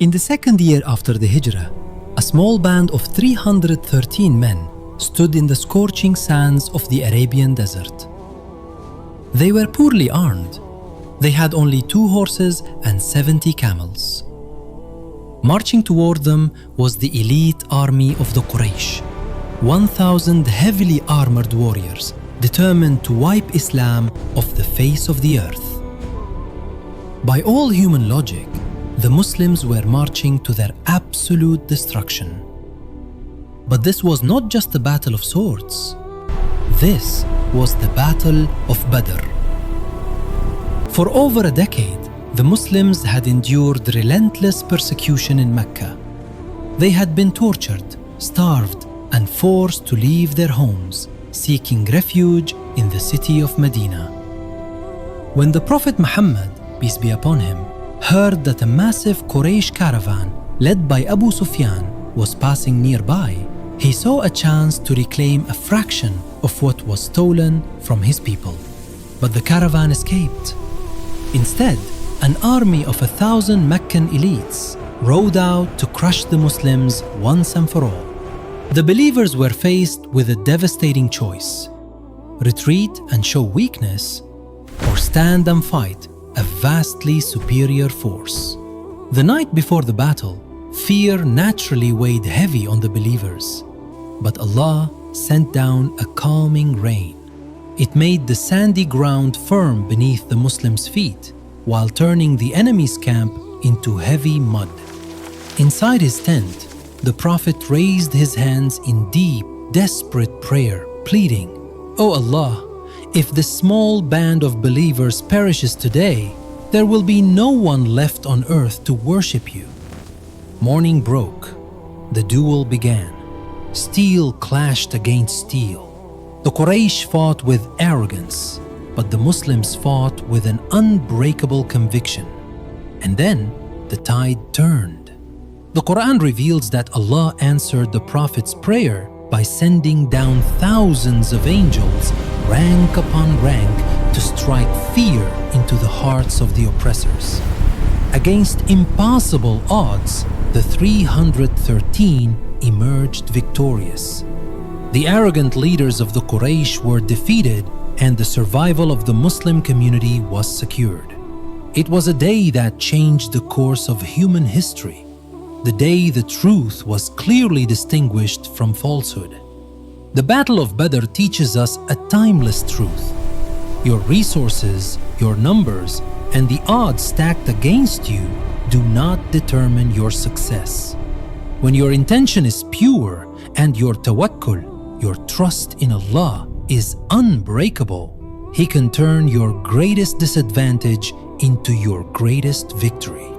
In the second year after the Hijrah, a small band of 313 men stood in the scorching sands of the Arabian desert. They were poorly armed. They had only 2 horses and 70 camels. Marching toward them was the elite army of the Quraysh, 1,000 heavily armored warriors determined to wipe Islam off the face of the earth. By all human logic, the Muslims were marching to their absolute destruction. But this was not just a battle of swords. This was the Battle of Badr. For over a decade, the Muslims had endured relentless persecution in Mecca. They had been tortured, starved, and forced to leave their homes, seeking refuge in the city of Medina. When the Prophet Muhammad, peace be upon him, heard that a massive Quraysh caravan led by Abu Sufyan was passing nearby, he saw a chance to reclaim a fraction of what was stolen from his people. But the caravan escaped. Instead, an army of 1,000 Meccan elites rode out to crush the Muslims once and for all. The believers were faced with a devastating choice: retreat and show weakness, or stand and fight a vastly superior force. The night before the battle, fear naturally weighed heavy on the believers. But Allah sent down a calming rain. It made the sandy ground firm beneath the Muslims' feet, while turning the enemy's camp into heavy mud. Inside his tent, the Prophet raised his hands in deep, desperate prayer, pleading, "O Allah, if this small band of believers perishes today, there will be no one left on earth to worship you." Morning broke. The duel began. Steel clashed against steel. The Quraysh fought with arrogance, but the Muslims fought with an unbreakable conviction. And then the tide turned. The Quran reveals that Allah answered the Prophet's prayer by sending down thousands of angels, rank upon rank, to strike fear into the hearts of the oppressors. Against impossible odds, the 313 emerged victorious. The arrogant leaders of the Quraysh were defeated, and the survival of the Muslim community was secured. It was a day that changed the course of human history, the day the truth was clearly distinguished from falsehood. The Battle of Badr teaches us a timeless truth. Your resources, your numbers, and the odds stacked against you do not determine your success. When your intention is pure and your tawakkul, your trust in Allah, is unbreakable, He can turn your greatest disadvantage into your greatest victory.